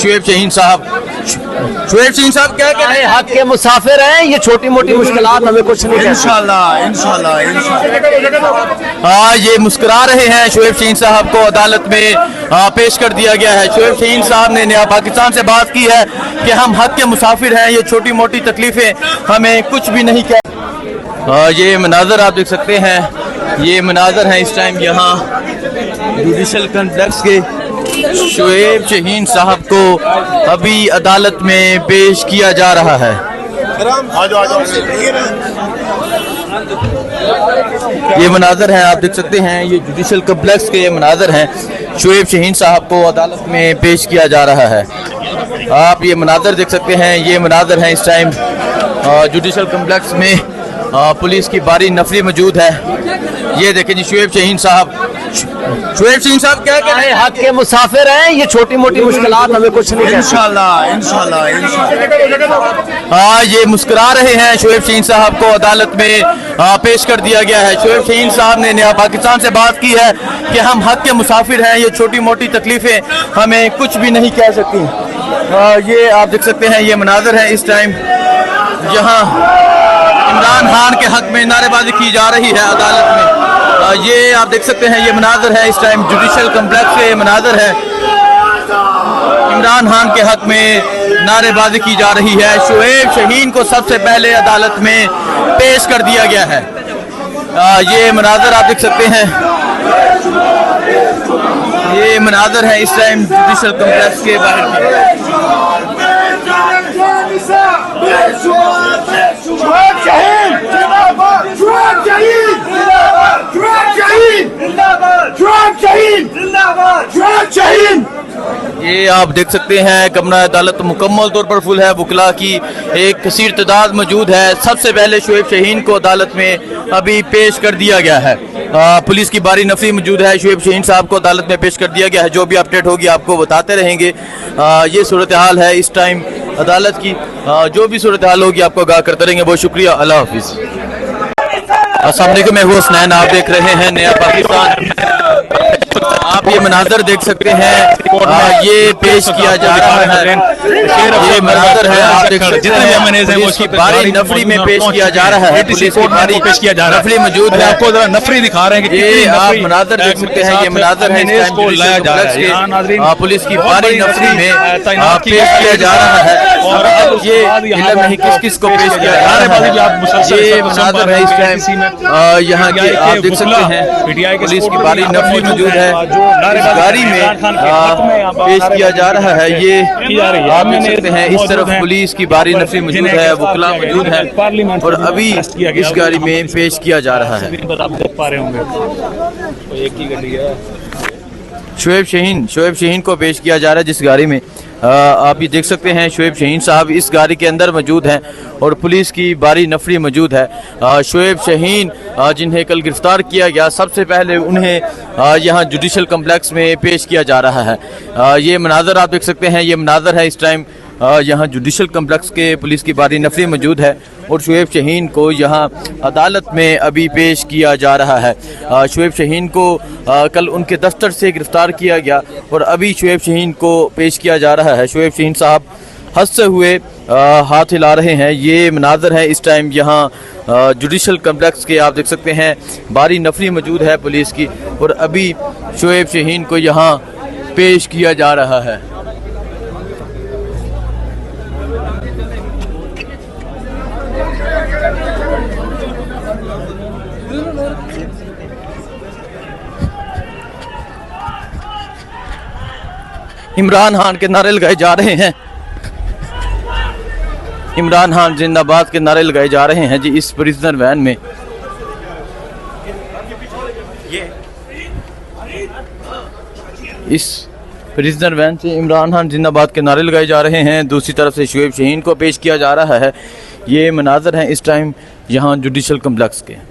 शुएब शहीन साहब क्या कह रहे हैं? हक के मुसाफिर हैं, ये छोटी मोटी मुश्किलात हमें कुछ नहीं कहती। इंशाल्लाह ये मुस्कुरा रहे हैं। शुएब शहीन साहब को अदालत में पेश कर दिया गया है। शुएब शहीन साहब ने नया पाकिस्तान से बात की है कि हम हक के मुसाफिर हैं, ये छोटी मोटी तकलीफें हमें कुछ भी नहीं कह। ये मनाजर आप देख सकते हैं, ये मनाजर हैं इस टाइम यहाँ जुडिशल कॉम्प्लेक्स के। शुएब शहीन साहब को अभी अदालत में पेश किया जा रहा है। ये मनाजर हैं आप देख सकते हैं, ये जुडिशल कॉम्प्लेक्स के ये मनाजर हैं। शुएब शहीन साहब को अदालत में पेश किया जा रहा है। आप ये मनाजर देख सकते हैं, ये मनाजर हैं इस टाइम जुडिशल कॉम्प्लेक्स में पुलिस की भारी नफरी मौजूद है। ये देखें जी शुएब शहीन साहब क्या कह रहे हैं? हक के मुसाफिर हैं, ये छोटी मोटी मुश्किलात हमें कुछ नहीं कहती। इंशाल्लाह ये मुस्कुरा रहे हैं। शुएब शहीन साहब को अदालत में पेश कर दिया गया है। शुएब शहीन साहब ने नया पाकिस्तान से बात की है कि हम हक के मुसाफिर हैं, ये छोटी मोटी तकलीफें हमें कुछ भी नहीं कह सकती। ये आप देख सकते हैं, ये मनाजर है इस टाइम यहाँ इमरान खान के हक में नारेबाजी की जा रही है अदालत में। ये आप देख सकते हैं, ये मनाजर है इस टाइम जुडिशल कॉम्प्लेक्स के। ये मनाजर है इमरान खान के हक में नारेबाजी की जा रही है। शुएब शहीन को सबसे पहले अदालत में पेश कर दिया गया है। ये मनाजर आप देख सकते हैं, ये मनाजर है इस टाइम जुडिशल कॉम्प्लेक्स के बाहर की। ये आप देख सकते हैं कमरा अदालत मुकम्मल तौर पर फुल है। वकला की एक कसीर तादाद मौजूद है। सबसे पहले शुएब शहीन को अदालत में अभी पेश कर दिया गया है। पुलिस की भारी नफरी मौजूद है। शुएब शहीन साहब को अदालत में पेश कर दिया गया है। जो भी अपडेट होगी आपको बताते रहेंगे। ये सूरत हाल है इस टाइम अदालत की। जो भी सूरत हाल होगी आपको आगाह करते रहेंगे। बहुत शुक्रिया, अल्लाह हाफिज़। अस्सलाम वालेकुम, मैं हूं हसनैन, आप देख रहे हैं नया पाकिस्तान। आप ये मनाजर देख सकते हैं, ये पेश किया जा रहा है। ये मनाजर है आप देख सकते हैं, पुलिस की भारी नफरी में पेश किया जा रहा है। पुलिस की भारी पेश किया जा रहा है, नफरी मौजूद है। आपको जरा नफरी दिखा रहे हैं कि ये आप मनाजर देख सकते हैं, ये मनाजर है पुलिस की भारी नफरी में पेश किया जा रहा है। और ये इल्म नहीं किस किस को पेश किया जा रहा है। ये मनाजर है इस टाइम यहाँ के आप देख सकते हैं, पुलिस की भारी नफरी मौजूद है। गाड़ी में पेश किया जा रहा है। ये आप देख सकते हैं इस तरफ पुलिस की भारी नफरी मौजूद है, वकला मौजूद है और अभी इस गाड़ी में पेश किया जा रहा है। शुएब शहीन को पेश किया जा रहा है जिस गाड़ी में आप ये देख सकते हैं। शुएब शहीन साहब इस गाड़ी के अंदर मौजूद हैं और पुलिस की भारी नफरी मौजूद है। शुएब शहीन जिन्हें कल गिरफ्तार किया गया, सबसे पहले उन्हें यहाँ जुडिशल कॉम्प्लेक्स में पेश किया जा रहा है। ये मनाजर आप देख सकते हैं, ये मनाजर है इस टाइम यहाँ जुडिशल कॉम्प्लेक्स के। पुलिस की भारी नफरी मौजूद है और शुएब शहीन को यहाँ अदालत में अभी पेश किया जा रहा है। शुएब शहीन को कल उनके दफ्तर से गिरफ्तार किया गया और अभी शुएब शहीन को पेश किया जा रहा है। शुएब शहीन साहब हंसते हुए हाथ हिला रहे हैं। ये मनाजर है इस टाइम यहाँ जुडिशल कॉम्प्लेक्स के। आप देख सकते हैं भारी नफरी मौजूद है पुलिस की और अभी शुएब शहीन को यहाँ पेश किया जा रहा है। इमरान खान के नारे लगाए जा रहे हैं। इमरान खान जिंदाबाद के नारे लगाए जा रहे हैं जी इस प्रिजनर वैन में। इस प्रिजनर वैन से इमरान खान जिंदाबाद के नारे लगाए जा रहे हैं। दूसरी तरफ से शुएब शहीन को पेश किया जा रहा है। ये मनाजर हैं इस टाइम यहाँ जुडिशल कॉम्प्लेक्स के।